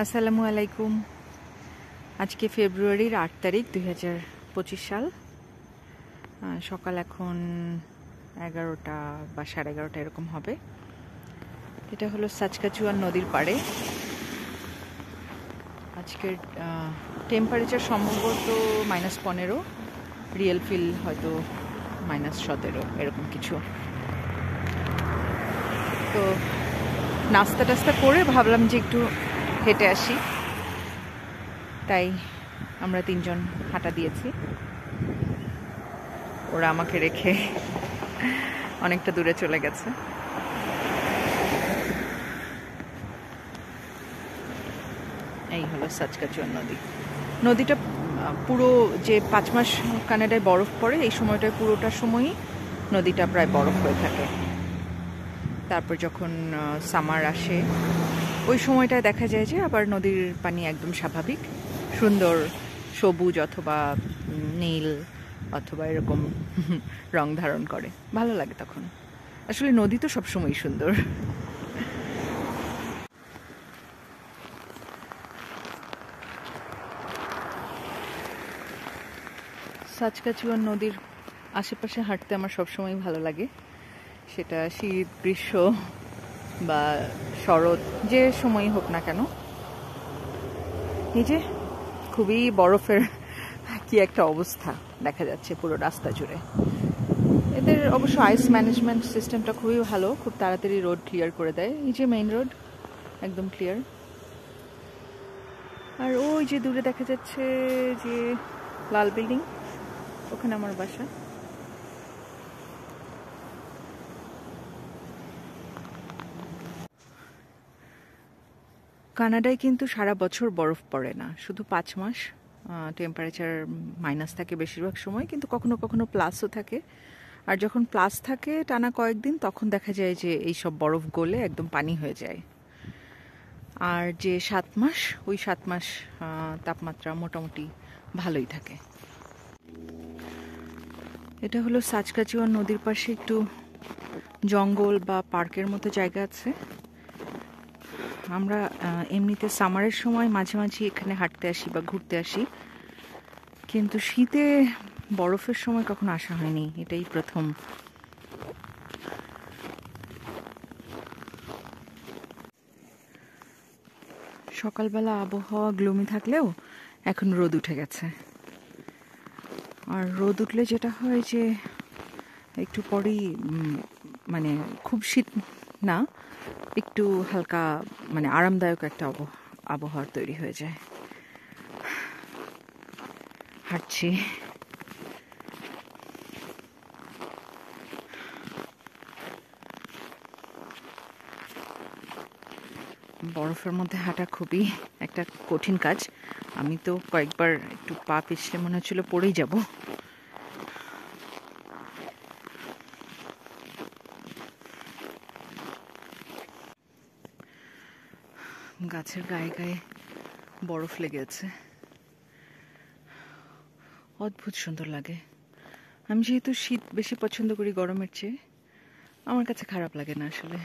আসসালামু আলাইকুম। আজকে ফেব্রুয়ারির ৮ তারিখ 2025 সাল। সকাল এখন 11টা বা 11:30 এরকম হবে। এটা হলো সাচকাচুয়ান নদীর পাড়ে। আজকের টেম্পারেচার সম্ভবত -15, রিয়েল ফিল হয়তো -17 এরকম কিছু। তো নাস্তা টাস্তা করে ভাবলাম যে একটু হেঁটে আসি, তাই আমরা তিনজন হাঁটা দিয়েছি। ওরা আমাকে রেখে অনেকটা দূরে চলে গেছে। এই হলো সাচকাচুয়ান নদীটা পুরো যে 5 মাস কানাডায় বরফ পড়ে, এই সময়টায় পুরোটা সময়ই নদীটা প্রায় বরফ হয়ে থাকে। তারপর যখন সামার আসে ওই সময়টায় দেখা যায় যে আবার নদীর পানি একদম স্বাভাবিক, সুন্দর সবুজ অথবা নীল অথবা এরকম রং ধারণ করে। ভালো লাগে তখন। আসলে নদী তো সবসময় সুন্দর। সাচকাচুয়ান নদীর আশেপাশে হাঁটতে আমার সবসময় ভালো লাগে, সেটা শীত, গ্রীষ্ম বা শরৎ, যে সময়ই হোক না কেন। এই যে খুবই বরফের কি একটা অবস্থা দেখা যাচ্ছে পুরো রাস্তা জুড়ে। এদের অবশ্য আইস ম্যানেজমেন্ট সিস্টেমটা খুবই ভালো, খুব তাড়াতাড়ি রোড ক্লিয়ার করে দেয়। এই যে মেইন রোড একদম ক্লিয়ার। আর ওই যে দূরে দেখা যাচ্ছে যে লাল বিল্ডিং, ওখানে আমার বাসা। কানাডায় কিন্তু সারা বছর বরফ পড়ে না, শুধু 5 মাস টেম্পারেচার মাইনাস থাকে বেশিরভাগ সময়, কিন্তু কখনো কখনো প্লাসও থাকে। আর যখন প্লাস থাকে টানা কয়েকদিন, তখন দেখা যায় যে এই সব বরফ গলে একদম পানি হয়ে যায়। আর যে 7 মাস, ওই 7 মাস তাপমাত্রা মোটামুটি ভালোই থাকে। এটা হলো সাচকাচুয়ান নদীর পাশে একটু জঙ্গল বা পার্কের মতো জায়গা আছে। আমরা এমনিতে সামারের সময় মাঝে মাঝে এখানে হাঁটতে আসি বা ঘুরতে আসি, কিন্তু শীতে বরফের সময় কখনো আসা হয়নি, এটাই প্রথম। সকালবেলা আবহাওয়া গ্লুমি থাকলেও এখন রোদ উঠে গেছে। আর রোদ উঠলে যেটা হয় যে একটু পরেই মানে খুব শীত না, একটু হালকা মানে আরামদায়ক একটা আবহাওয়া তৈরি হয়ে যায়। হাঁটছি, বরফের মধ্যে হাঁটা খুবই একটা কঠিন কাজ। আমি তো কয়েকবার একটু পা পিছলে মনে হচ্ছিল পড়েই যাব। গাছের গায়ে গায়ে বরফ লেগে আছে, অদ্ভুত সুন্দর লাগে। আমি যেহেতু শীত বেশি পছন্দ করি গরমের চেয়ে, আমার কাছে খারাপ লাগে না আসলে।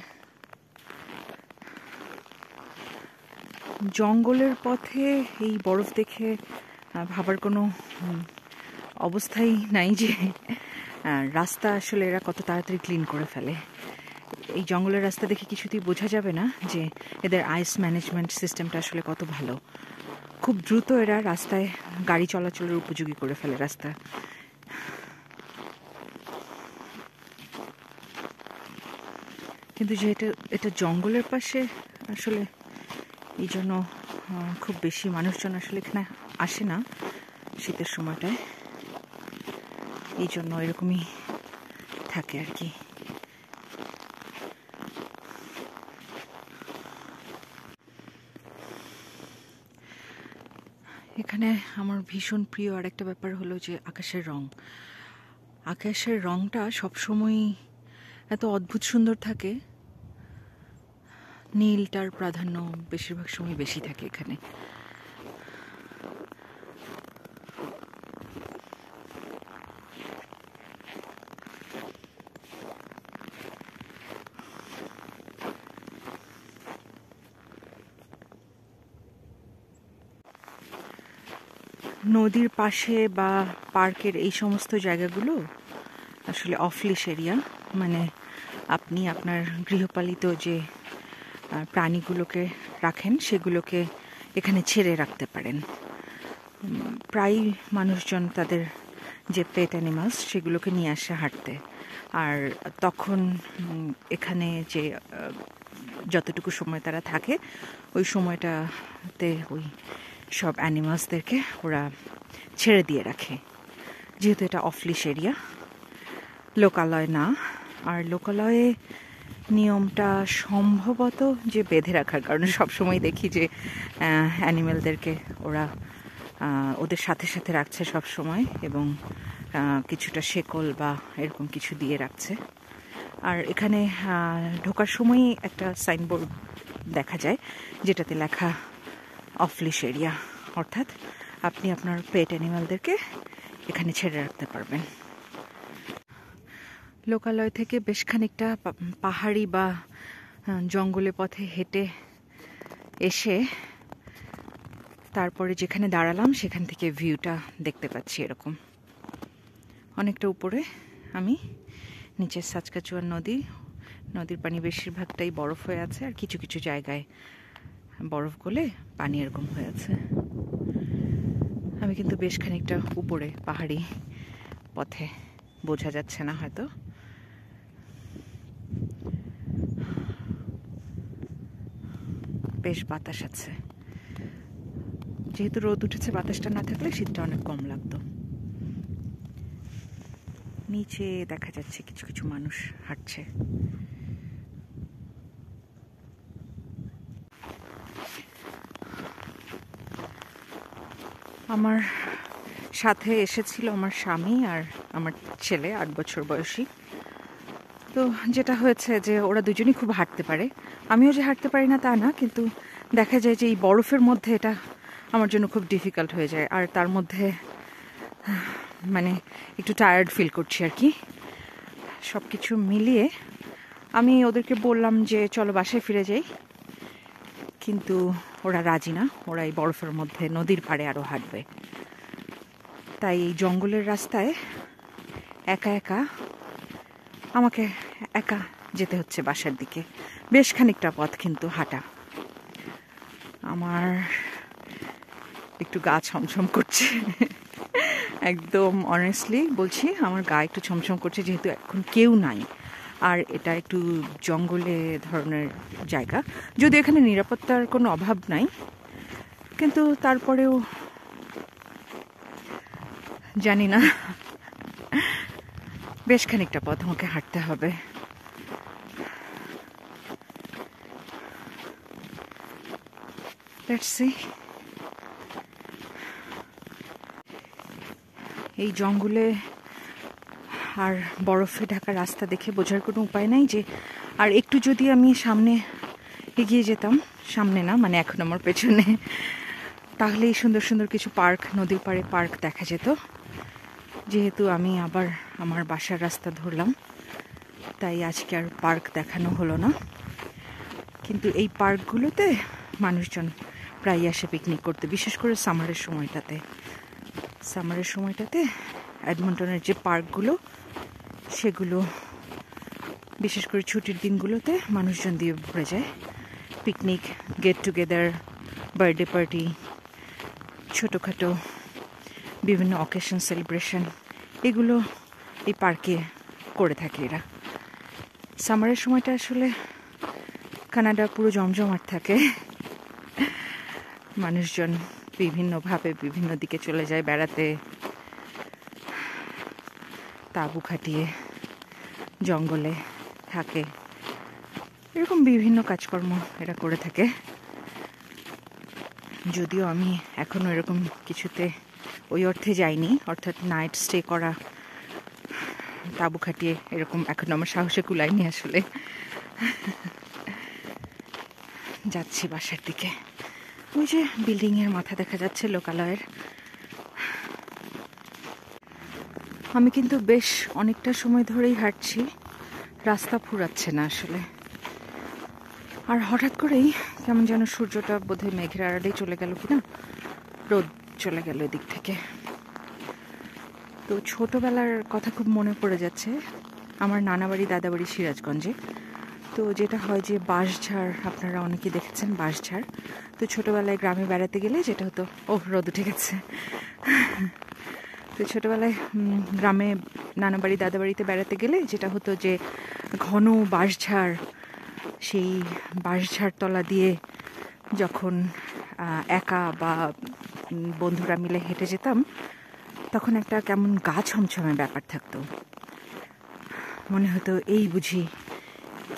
জঙ্গলের পথে এই বরফ দেখে ভাবার কোনো অবস্থাই নাই যে রাস্তা আসলে এরা কত তাড়াতাড়ি ক্লিন করে ফেলে। এই জঙ্গলের রাস্তা দেখে কিছুতেই বোঝা যাবে না যে এদের আইস ম্যানেজমেন্ট সিস্টেমটা আসলে কত ভালো। খুব দ্রুত এরা রাস্তায় গাড়ি চলাচলের উপযোগী করে ফেলে রাস্তা। কিন্তু যেহেতু এটা জঙ্গলের পাশে, আসলে এই জন্য খুব বেশি মানুষজন আসলে এখানে আসে না শীতের সময়টায়, এই জন্য এরকমই থাকে আর কি। এখানে আমার ভীষণ প্রিয় আরেকটা ব্যাপার হলো যে আকাশের রংটা সবসময়ই এত অদ্ভুত সুন্দর থাকে। নীলটার প্রাধান্য বেশিরভাগ সময় বেশি থাকে এখানে। নদীর পাশে বা পার্কের এই সমস্ত জায়গাগুলো আসলে অফ লিশ এরিয়া, মানে আপনি আপনার গৃহপালিত যে প্রাণীগুলোকে রাখেন সেগুলোকে এখানে ছেড়ে রাখতে পারেন। প্রায় মানুষজন তাদের যে পেট অ্যানিমালস সেগুলোকে নিয়ে আসে হাঁটতে, আর তখন এখানে যে যতটুকু সময় তারা থাকে ওই সময়টাতে ওই সব অ্যানিমালসদেরকে ওরা ছেড়ে দিয়ে রাখে, যেহেতু এটা অফ লিশ এরিয়া, লোকালয় না। আর লোকালয়ে নিয়মটা সম্ভবত যে বেঁধে রাখার কারণে সবসময় দেখি যে অ্যানিমেলদেরকে ওরা ওদের সাথে সাথে রাখছে সব সময়, এবং কিছুটা শেকল বা এরকম কিছু দিয়ে রাখছে। আর এখানে ঢোকার সময়ই একটা সাইনবোর্ড দেখা যায় যেটাতে লেখা অফ লিশ এরিয়া, অর্থাৎ আপনি আপনার পেট অ্যানিমালদেরকে এখানে ছেড়ে রাখতে পারবেন। লোকালয় থেকে বেশ খানিকটা পাহাড়ি বা জঙ্গলের পথে হেঁটে এসে তারপরে যেখানে দাঁড়ালাম সেখান থেকে ভিউটা দেখতে পাচ্ছি এরকম। অনেকটা উপরে আমি, নিচে সাচকাচুয়ান নদীর পানি বেশিরভাগটাই বরফ হয়ে আছে, আর কিছু কিছু জায়গায় বরফ গলে পানি এরকম হয়ে আছে। আমি কিন্তু বেশ খানিকটা উপরে পাহাড়ি পথে, বোঝা যাচ্ছে না হয়তো। বেশ বাতাস আছে, যেহেতু রোদ উঠেছে বাতাসটা না থাকলে শীতটা অনেক কম লাগতো। নিচে দেখা যাচ্ছে কিছু কিছু মানুষ হাঁটছে। আমার সাথে এসেছিল আমার স্বামী আর আমার ছেলে, 8 বছর বয়সী। তো যেটা হয়েছে যে ওরা দুজনই খুব হাঁটতে পারে, আমিও যে হাঁটতে পারি না তা না, কিন্তু দেখা যায় যে এই বরফের মধ্যে এটা আমার জন্য খুব ডিফিকাল্ট হয়ে যায়, আর তার মধ্যে মানে একটু টায়ার্ড ফিল করছি আর কি। সব কিছু মিলিয়ে আমি ওদেরকে বললাম যে চলো বাসায় ফিরে যাই, কিন্তু ওরা রাজি না, ওরা এই বরফের মধ্যে নদীর পাড়ে আরও হাঁটবে। তাই এই জঙ্গলের রাস্তায় একা একা আমাকে একা যেতে হচ্ছে বাসার দিকে। বেশ খানিকটা পথ কিন্তু হাঁটা। আমার একটু গা ছমছম করছে, একদম অনেস্টলি বলছি, আমার গা একটু ছমছম করছে, যেহেতু এখন কেউ নাই আর এটা একটু জঙ্গলে ধরনের জায়গা। যদিও এখানে নিরাপত্তার কোনো অভাব নাই, কিন্তু তারপরেও জানি না, বেশ খানিকটা পথ আমাকে হাঁটতে হবে। Let's see. এই জঙ্গলে আর বরফে ঢাকা রাস্তা দেখে বোঝার কোনো উপায় নাই যে আর একটু যদি আমি সামনে এগিয়ে যেতাম, সামনে না মানে এখন আমার পেছনে, তাহলে এই সুন্দর সুন্দর কিছু পার্ক, নদীর পাড়ে পার্ক দেখা যেত। যেহেতু আমি আবার আমার বাসার রাস্তা ধরলাম, তাই আজকে আর পার্ক দেখানো হলো না। কিন্তু এই পার্কগুলোতে মানুষজন প্রায় আসে পিকনিক করতে, বিশেষ করে সামারের সময়টাতে এডমন্টনের যে পার্কগুলো সেগুলো বিশেষ করে ছুটির দিনগুলোতে মানুষজন দিয়ে ভরে যায়। Picnic, get together, birthday party, ছোটোখাটো বিভিন্ন অকেশন, সেলিব্রেশন, এগুলো এই পার্কে করে থাকে এরা। সামারের সময়টা আসলে কানাডা পুরো জমজমাট থাকে, মানুষজন বিভিন্নভাবে বিভিন্ন দিকে চলে যায় বেড়াতে, তাঁবু খাটিয়ে জঙ্গলে থাকে, এরকম বিভিন্ন কাজকর্ম এরা করে থাকে। যদিও আমি এখনও এরকম কিছুতে ওই অর্থে যাইনি, অর্থাৎ নাইট স্টে করা, তাঁবু খাটিয়ে এরকম এখনও আমার সাহসে কুলাইনি আসলে। যাচ্ছি বাসার দিকে। ওই যে বিল্ডিংয়ের মাথা দেখা যাচ্ছে লোকালয়ের। আমি কিন্তু বেশ অনেকটা সময় ধরেই হাঁটছি, রাস্তা ফুরাচ্ছে না আসলে। আর হঠাৎ করেই কেমন যেন সূর্যটা বোধহয় মেঘের আড়ালেই চলে গেল কিনা, রোদ চলে গেল এদিক থেকে। তো ছোটোবেলার কথা খুব মনে পড়ে যাচ্ছে। আমার নানাবাড়ি দাদাবাড়ি সিরাজগঞ্জে। তো যেটা হয় যে বাঁশঝাড়, আপনারা অনেকে দেখেছেন বাঁশঝাড়। তো ছোটোবেলায় গ্রামে বেড়াতে গেলে যেটা হতো, রোদ উঠে গেছে। তো ছোটোবেলায় গ্রামে নানাবাড়ি দাদাবাড়িতে বেড়াতে গেলে যেটা হতো যে ঘন বাঁশঝাড়, সেই বাঁশঝাড় তলা দিয়ে যখন একা বা বন্ধুরা মিলে হেঁটে যেতাম, তখন একটা কেমন গা ছমছমে ব্যাপার থাকতো। মনে হতো এই বুঝি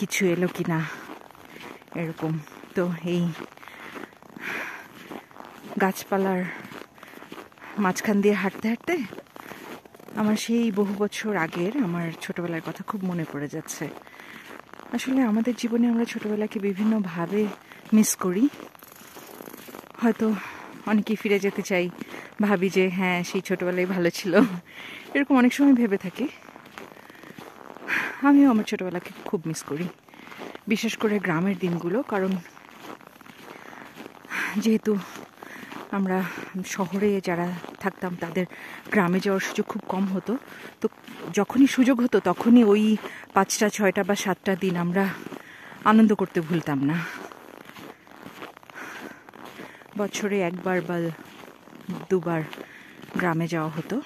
কিছু এলো কি না, এরকম। তো এই গাছপালার মাঝখান দিয়ে হাঁটতে হাঁটতে আমার সেই বহু বছর আগের আমার ছোটবেলার কথা খুব মনে পড়ে যাচ্ছে। আসলে আমাদের জীবনে আমরা ছোটবেলাকে বিভিন্নভাবে মিস করি। হয়তো অনেকেই ফিরে যেতে চাই, ভাবি যে হ্যাঁ সেই ছোটবেলায় ভালো ছিল, এরকম অনেক সময় ভেবে থাকি। আমিও আমার ছোটবেলাকে খুব মিস করি, বিশেষ করে গ্রামের দিনগুলো। কারণ যেহেতু আমরা শহরে যারা থাকতাম তাদের গ্রামে যাওয়ার সুযোগ খুব কম হতো। তো যখনই সুযোগ হতো তখনই ওই 5টা 6টা বা 7টা দিন আমরা আনন্দ করতে ভুলতাম না। বছরে একবার বা দুবার গ্রামে যাওয়া হতো,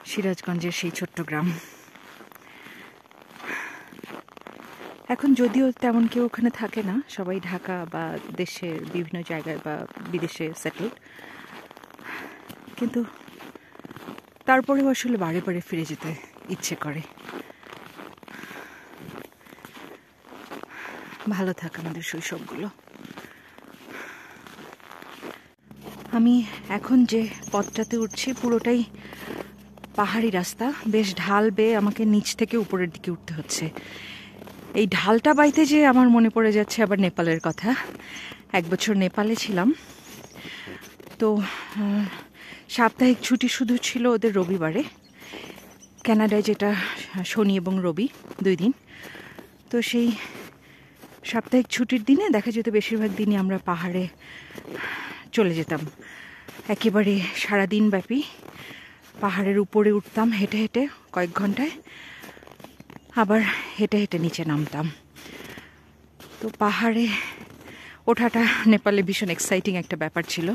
সিরাজগঞ্জের সেই ছোট্ট গ্রাম। এখন যদিও তেমন কেউ ওখানে থাকে না, সবাই ঢাকা বা দেশের বিভিন্ন জায়গায় বা বিদেশে সেটেলড, কিন্তু তারপরেও আসলে বারে বারে ফিরে যেতে ইচ্ছে করে। ভালো থাকে আমাদের শৈশবগুলো। আমি এখন যে পথটাতে উঠছি পুরোটাই পাহাড়ি রাস্তা, বেশ ঢাল বেয়ে আমাকে নিচ থেকে উপরের দিকে উঠতে হচ্ছে। এই ঢালটা বাইতে যে আমার মনে পড়ে যাচ্ছে আবার নেপালের কথা। 1 বছর নেপালে ছিলাম। তো সাপ্তাহিক ছুটি শুধু ছিল ওদের রবিবারে, কানাডায় যেটা শনি এবং রবি 2 দিন। তো সেই সাপ্তাহিক ছুটির দিনে দেখা যেত বেশিরভাগ দিনই আমরা পাহাড়ে চলে যেতাম। একেবারে সারাদিন ব্যাপী পাহাড়ের উপরে উঠতাম হেঁটে হেঁটে কয়েক ঘন্টায়, আবার হেঁটে হেঁটে নিচে নামতাম। তো পাহাড়ে ওঠাটা নেপালে ভীষণ এক্সাইটিং একটা ব্যাপার ছিল।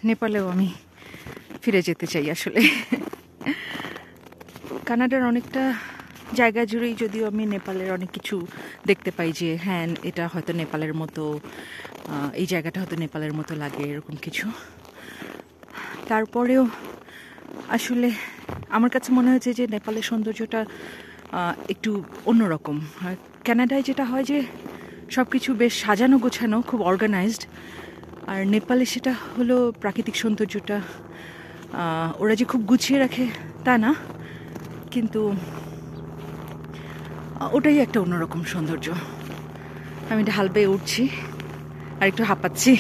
নেপালেও আমি ফিরে যেতে চাই আসলে। কানাডার অনেকটা জায়গা জুড়েই যদিও আমি নেপালের অনেক কিছু দেখতে পাই যে হ্যাঁ এটা হয়তো নেপালের মতো, এই জায়গাটা হয়তো নেপালের মতো লাগে, এরকম কিছু। তারপরেও আসলে আমার কাছে মনে হয়েছে যে নেপালের সৌন্দর্যটা একটু অন্যরকম। কানাডায় যেটা হয় যে সব কিছু বেশ সাজানো গোছানো, খুব অর্গানাইজড, আর নেপালে সেটা হলো প্রাকৃতিক সৌন্দর্যটা ওরা যে খুব গুছিয়ে রাখে তা না, কিন্তু ওটাই একটা অন্যরকম সৌন্দর্য। আমি ঢাল বেয়ে উঠছি আর একটু হাঁপাচ্ছি।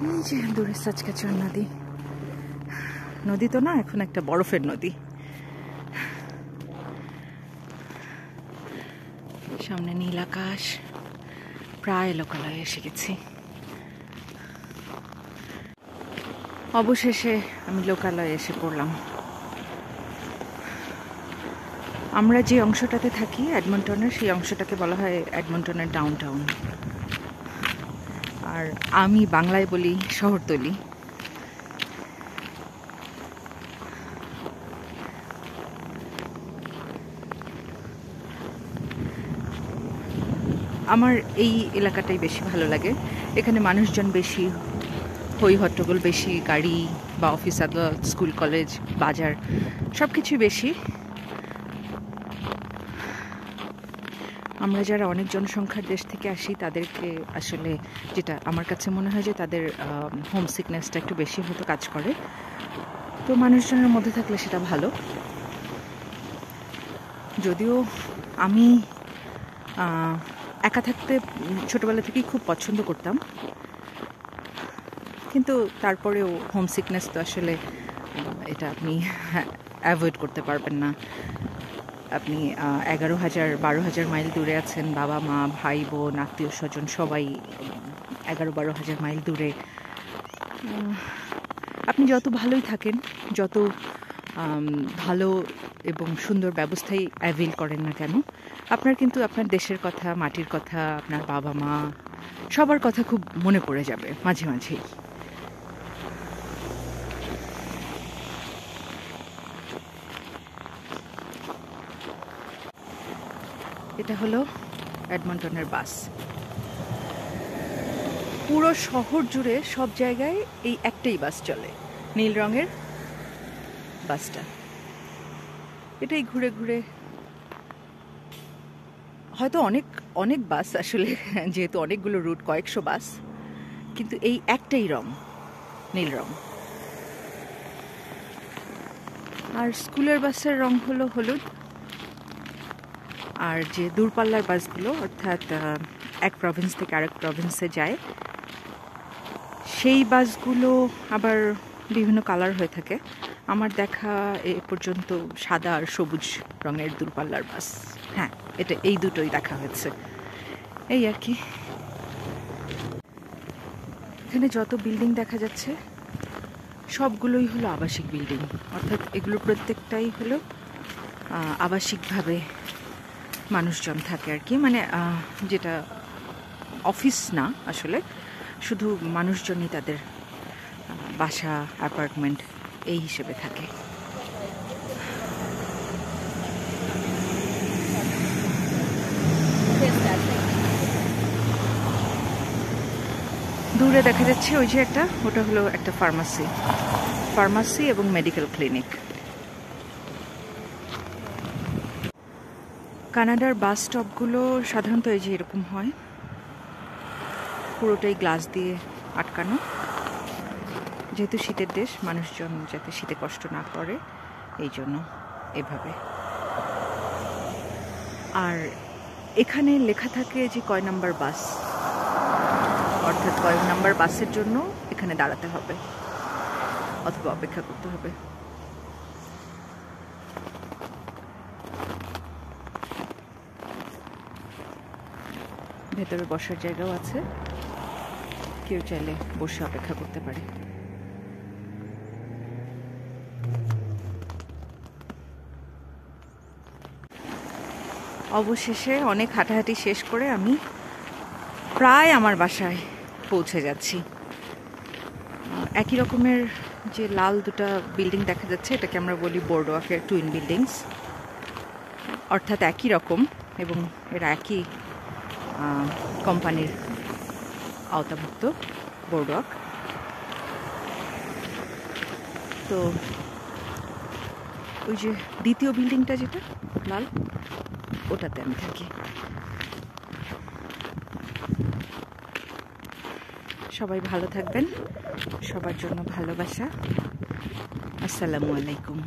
এই যে দূরে সাচকাচুয়ান নদী, নদী তো না, এখন একটা বরফের নদী। সামনে নীল আকাশ, প্রায় লোকালয়ে এসে গেছি। অবশেষে আমি লোকালয়ে এসে পড়লাম। আমরা যে অংশটাতে থাকি এডমন্টনের, সেই অংশটাকে বলা হয় এডমন্টনের ডাউনটাউন, আর আমি বাংলায় বলি শহরতলি। আমার এই এলাকাটাই বেশি ভালো লাগে। এখানে মানুষজন বেশি, হই হট্টগোল বেশি, গাড়ি বা অফিস আদালত, স্কুল কলেজ, বাজার সব কিছুই বেশি। আমরা যারা অনেক জনসংখ্যার দেশ থেকে আসি তাদেরকে আসলে যেটা আমার কাছে মনে হয় যে তাদের হোম সিকনেসটা একটু বেশি হয়তো কাজ করে। তো মানুষজনের মধ্যে থাকলে সেটা ভালো। যদিও আমি একা থাকতে ছোটোবেলা থেকেই খুব পছন্দ করতাম, কিন্তু তারপরেও হোম সিকনেস তো আসলে এটা আপনি অ্যাভয়েড করতে পারবেন না। আপনি 11,000 12,000 মাইল দূরে আছেন, বাবা মা ভাই বোন আত্মীয় স্বজন সবাই 11-12,000 মাইল দূরে। আপনি যত ভালোই থাকেন, যত ভালো এবং সুন্দর ব্যবস্থাই অ্যাভেল করেন না কেন, আপনার কিন্তু আপনার দেশের কথা, মাটির কথা, আপনার বাবা মা সবার কথা খুব মনে পড়ে যাবে মাঝে মাঝেই। এটা হলো এডমন্টনের বাস। পুরো শহর জুড়ে সব জায়গায় এই একটাই বাস চলে, নীল রঙের বাসটা। এটাই ঘুরে ঘুরে, হয়তো অনেক অনেক বাস আসলে, যেহেতু অনেকগুলো রুট, কয়েকশো বাস, কিন্তু এই একটাই রং, নীল রং। আর স্কুলের বাসের রং হলো হলুদ। আর যে দূরপাল্লার বাসগুলো, অর্থাৎ এক প্রভিন্স থেকে আরেক প্রভিন্সে যায়, সেই বাসগুলো আবার বিভিন্ন কালার হয়ে থাকে। আমার দেখা এ পর্যন্ত সাদা আর সবুজ রঙের দূরপাল্লার বাস, হ্যাঁ এটা এই দুটোই দেখা হয়েছে, এই আর কি। এখানে যত বিল্ডিং দেখা যাচ্ছে সবগুলোই হলো আবাসিক বিল্ডিং, অর্থাৎ এগুলো প্রত্যেকটাই হলো আবাসিকভাবে মানুষজন থাকে আর কি, মানে যেটা অফিস না আসলে, শুধু মানুষজনই তাদের বাসা, অ্যাপার্টমেন্ট এই হিসেবে থাকে। দূরে দেখা যাচ্ছে ওই যে একটা, ওটা হলো একটা ফার্মাসি এবং মেডিকেল ক্লিনিক। কানাডার বাস স্টপগুলো সাধারণত এই যে এরকম হয়, পুরোটাই গ্লাস দিয়ে আটকানো, যেহেতু শীতের দেশ, মানুষজন যাতে শীতে কষ্ট না করে এই জন্য এভাবে। আর এখানে লেখা থাকে যে কয় নাম্বার বাস, অর্থাৎ কয় নাম্বার বাসের জন্য এখানে দাঁড়াতে হবে অথবা অপেক্ষা করতে হবে। ভেতরে বসার জায়গাও আছে, কেউ চাইলে বসে অপেক্ষা করতে পারে। অবশেষে অনেক হাঁটাহাঁটি শেষ করে আমি প্রায় আমার বাসায় পৌঁছে যাচ্ছি। একই রকমের যে লাল দুটা বিল্ডিং দেখা যাচ্ছে, এটাকে আমরা বলি বোর্ডওয়াকের টুইন বিল্ডিংস, অর্থাৎ একই রকম এবং এরা একই কোম্পানির আওতাভুক্ত, বোর্ডওয়াক। তো ওই যে দ্বিতীয় বিল্ডিংটা যেটা লাল, ওটাতে আমি থাকি। সবাই ভালো থাকবেন, সবার জন্য ভালোবাসা। আসসালামু আলাইকুম।